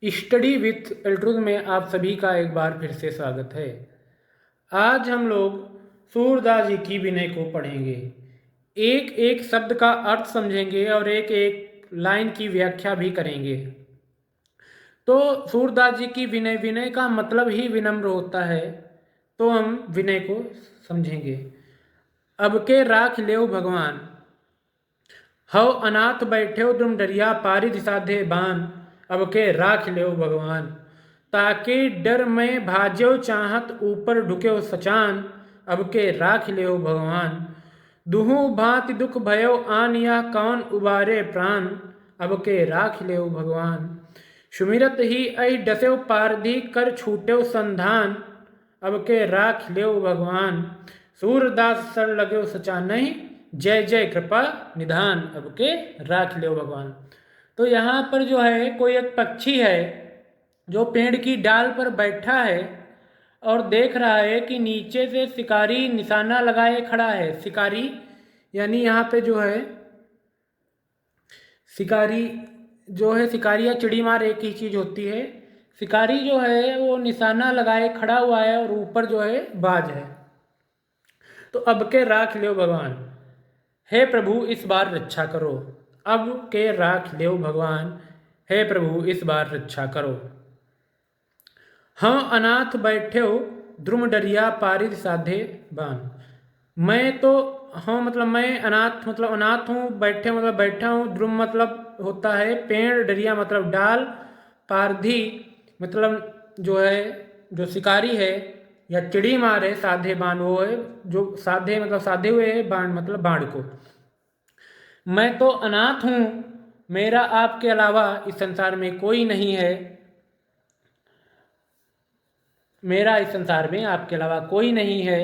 Study with एल्ट्रुथ में आप सभी का एक बार फिर से स्वागत है। आज हम लोग सूरदास जी की विनय को पढ़ेंगे, एक एक शब्द का अर्थ समझेंगे और एक एक लाइन की व्याख्या भी करेंगे। तो सूरदास जी की विनय, विनय का मतलब ही विनम्र होता है, तो हम विनय को समझेंगे। अब के राख लेव भगवान, हव अनाथ बैठे तुम डरिया पारिध साधे बान, अब के राख लेव भगवान, ताके डर में भाज्यो चाहत ऊपर ढुक्यो सचान, अब के राख लेव भगवान। दुहु भांति दुख भयो आन या कौन उबारे प्राण, अब के राख लेव भगवान। सुमिरत ही ऐ डस्यो पारधी कर छूट्यो संधान, अब के राख लेव भगवान। सूरदास सर लगो सचा नहीं, जय जय कृपा निधान, अब के राख लो भगवान। तो यहाँ पर जो है कोई एक पक्षी है जो पेड़ की डाल पर बैठा है और देख रहा है कि नीचे से शिकारी निशाना लगाए खड़ा है। शिकारी यानी यहाँ पे जो है शिकारी शिकारी या चिड़ी मार एक ही चीज़ होती है। शिकारी जो है वो निशाना लगाए खड़ा हुआ है और ऊपर जो है बाज है। तो अब के राख लो भगवान, हे प्रभु इस बार रक्षा करो। अब के राख लो भगवान, हे प्रभु इस बार रक्षा करो। हाँ अनाथ बैठे हो द्रुम डरिया पारिद साधे बान। मैं तो हाँ मतलब मैं अनाथ मतलब अनाथ हूँ, बैठे मतलब बैठा हूँ, द्रुम मतलब होता है पेड़, डरिया मतलब डाल, पारधी मतलब जो है जो शिकारी है या चिड़ी मार है, साधे बाण वो है जो साधे मतलब साधे हुए है, बाण मतलब बाण को। मैं तो अनाथ हूँ, मेरा आपके अलावा इस संसार में कोई नहीं है, मेरा इस संसार में आपके अलावा कोई नहीं है।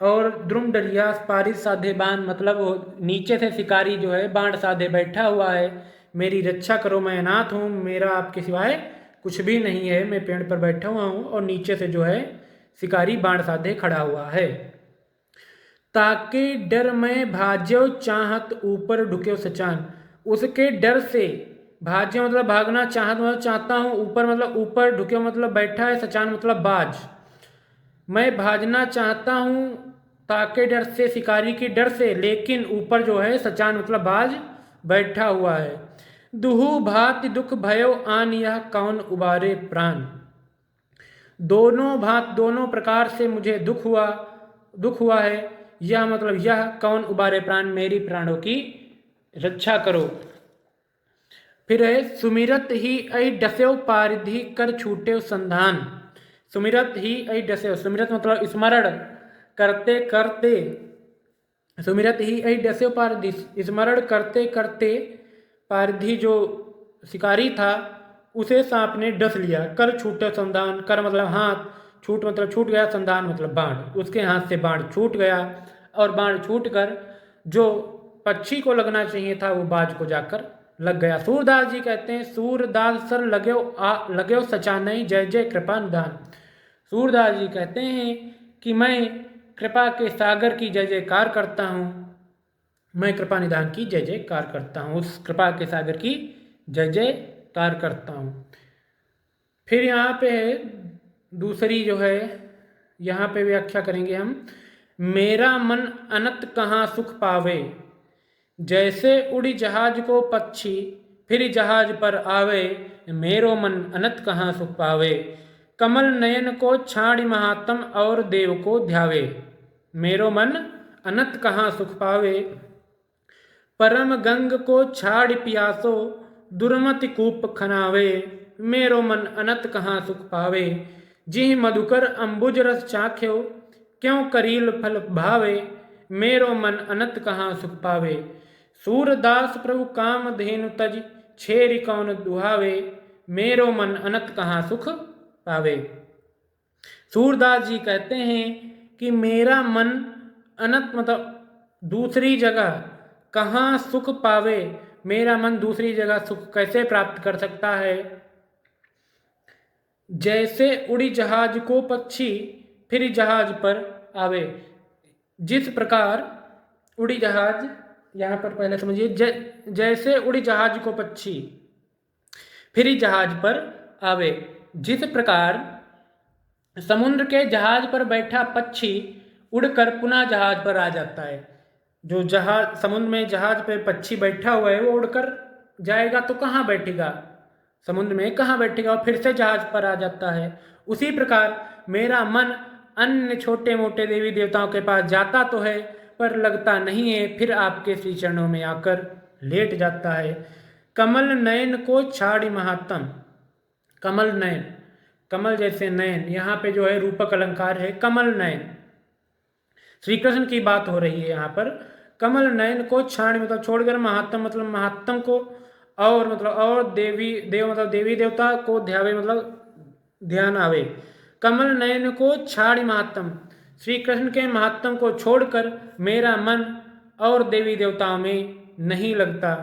और द्रुम डरिया पारिद साधे बाण मतलब वो नीचे से शिकारी जो है बाण साधे बैठा हुआ है, मेरी रक्षा करो, मैं अनाथ हूँ, मेरा आपके सिवाय कुछ भी नहीं है, मैं पेड़ पर बैठा हुआ हूँ और नीचे से जो है शिकारी बाण साधे खड़ा हुआ है। ताके डर में भाज्यो चाहत ऊपर ढुक्यो सचान, उसके डर से भाज्य मतलब भागना, चाहत मतलब चाहता हूँ, ऊपर मतलब ऊपर, ढुक्यो मतलब बैठा है, सचान मतलब बाज, मैं भाजना चाहता हूँ ताके डर से, शिकारी की डर से, लेकिन ऊपर जो है सचान मतलब बाज बैठा हुआ है। दुहु भांति दुख भयो आन यह कौन उबारे प्राण, दोनों भांत दोनों प्रकार से मुझे दुख हुआ है, यह मतलब यह कौन उबारे प्राण, मेरी प्राणों की रक्षा करो। फिर है सुमिरत ही ऐ डस्यो पारिधि कर छूटे संधान। सुमिरत ही ऐ डस्यो, सुमिरत मतलब स्मरण करते करते, सुमिरत ही ऐ डस्यो पारिधि स्मरण करते करते, पारिधि जो शिकारी था उसे सांप ने डस लिया। कर छूटे संधान, कर मतलब हाथ, छूट मतलब छूट गया, संधान मतलब बाण, उसके हाथ से बाण छूट गया और बाण छूटकर जो पक्षी को लगना चाहिए था वो बाज को जाकर लग गया। सूरदास जी कहते हैं सूरदास सर लगे सचा नहीं, जय जय कृपा निधान। सूरदास जी कहते हैं कि मैं कृपा के सागर की जय जयकार करता हूँ, मैं कृपा निधान की जय जयकार करता हूँ, उस कृपा के सागर की जय जयकार करता हूँ। फिर यहाँ पे है दूसरी जो है, यहाँ पे व्याख्या करेंगे हम। मेरा मन अनंत कहाँ सुख पावे, जैसे उड़ी जहाज को पक्षी फिर जहाज पर आवे, मेरो मन अनंत कहाँ सुख पावे। कमल नयन को छाड़ी महात्म और देव को ध्यावे, मेरो मन अनंत कहाँ सुख पावे। परम गंग को छाड़ पियासो दुर्मति कूप खनावे, मेरो मन अनंत कहाँ सुख पावे। जिह मधुकर अंबुज रस चाख्यो क्यों करील फल भावे, मेरो मन अनंत कहाँ सुख पावे। सूरदास प्रभु काम धेनु तज छेरी कौन दुहावे, मेरो मन अनंत कहाँ सुख पावे। सूरदास जी कहते हैं कि मेरा मन अनंत मतलब दूसरी जगह कहाँ सुख पावे, मेरा मन दूसरी जगह सुख कैसे प्राप्त कर सकता है। जैसे उड़ी जहाज को पक्षी फिर जहाज पर आवे। जिस प्रकार उड़ी जहाज, यहाँ पर पहले समझिए, जैसे उड़ी जहाज को पक्षी फिर जहाज पर आवे। जिस प्रकार समुद्र के जहाज पर बैठा पक्षी उड़कर पुनः जहाज पर आ जाता है। जो जहाज, समुद्र में जहाज पे पक्षी बैठा हुआ है, वो उड़कर जाएगा तो कहाँ बैठेगा, समुद्र में कहाँ बैठेगा, और फिर से जहाज पर आ जाता है। उसी प्रकार मेरा मन अन्य छोटे मोटे देवी देवताओं के पास जाता तो है, पर लगता नहीं है, फिर आपके श्री चरणों में आकर लेट जाता है। कमल नयन को छाड़ी महात्म। कमल नयन, कमल जैसे नयन, यहाँ पे जो है रूपक अलंकार है कमल नयन, श्री कृष्ण की बात हो रही है यहाँ पर। कमल नयन को छाड़ मतलब छोड़कर, महात्म मतलब महात्म को, और मतलब और देवी देव मतलब देवी देवता को ध्यावे मतलब ध्यान आवे। कमल नयन को छाड़ी महात्म, श्री कृष्ण के महात्म को छोड़कर मेरा मन और देवी देवताओं में नहीं लगता।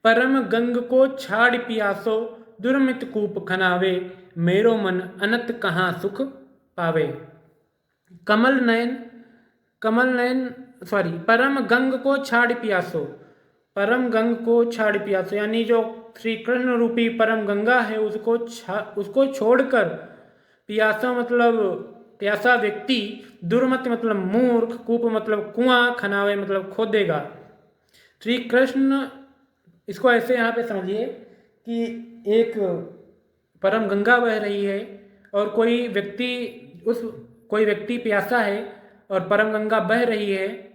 परम गंग को छाड़ पियासो, दुर्मित कूप खनावे, मेरो मन अनंत कहाँ सुख पावे। कमल नयन सॉरी, परम गंग को छाड़ पियासो, परम गंग को छाड़ पियासो, यानी जो श्री कृष्ण रूपी परम गंगा है उसको छोड़कर, पियासा मतलब प्यासा व्यक्ति, दुर्मत मतलब मूर्ख, कूप मतलब कुआं, खनावे मतलब खोदेगा। श्री कृष्ण, इसको ऐसे यहाँ पे समझिए कि एक परम गंगा बह रही है और कोई व्यक्ति प्यासा है और परम गंगा बह रही है,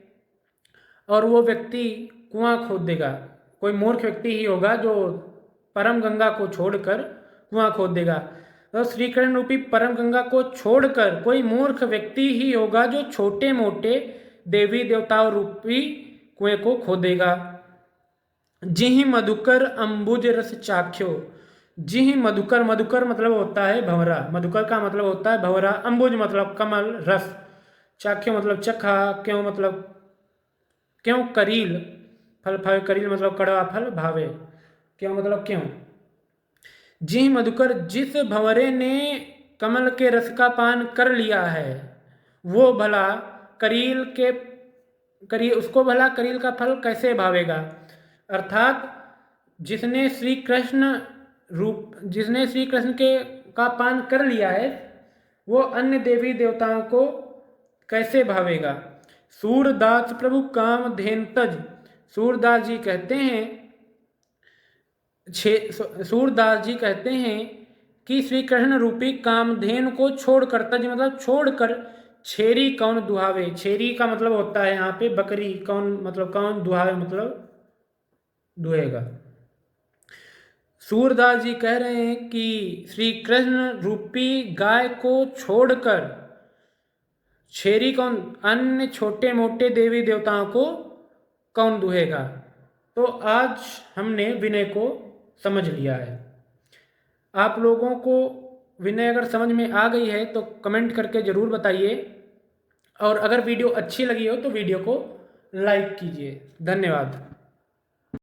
और वो व्यक्ति कुआं खोद देगा। कोई मूर्ख व्यक्ति ही होगा जो परम गंगा को छोड़कर कुआं खोद देगा। तो श्री कृष्ण रूपी परम गंगा को छोड़कर कोई मूर्ख व्यक्ति ही होगा जो छोटे मोटे देवी देवताओं रूपी कुएं को खोदेगा। जिहि मधुकर अंबुज रस चाख्यो। जिहि मधुकर, मधुकर मतलब होता है भंवरा, मधुकर का मतलब होता है भंवरा, अंबुज मतलब कमल, रस, चाख्यो मतलब चखा, क्यों मतलब क्यों, करील फल भावे, करील मतलब कड़वा फल भावे, क्यों मतलब क्यों। जिहि मधुकर, जिस भंवरे ने कमल के रस का पान कर लिया है, वो भला उसको भला करील का फल कैसे भावेगा। अर्थात जिसने श्री कृष्ण का पान कर लिया है, वो अन्य देवी देवताओं को कैसे भावेगा। सूरदास प्रभु काम धेन तज। सूरदास जी कहते हैं कि श्री कृष्ण रूपी कामधेन को छोड़कर, तज मतलब छोड़कर, छेरी कौन दुहावे। छेरी का मतलब होता है यहाँ पे बकरी, कौन मतलब कौन, दुहावे मतलब दुहेगा। सूरदास जी कह रहे हैं कि श्री कृष्ण रूपी गाय को छोड़कर छेरी कौन, अन्य छोटे मोटे देवी देवताओं को कौन दुहेगा। तो आज हमने विनय को समझ लिया है। आप लोगों को विनय अगर समझ में आ गई है तो कमेंट करके ज़रूर बताइए, और अगर वीडियो अच्छी लगी हो तो वीडियो को लाइक कीजिए। धन्यवाद।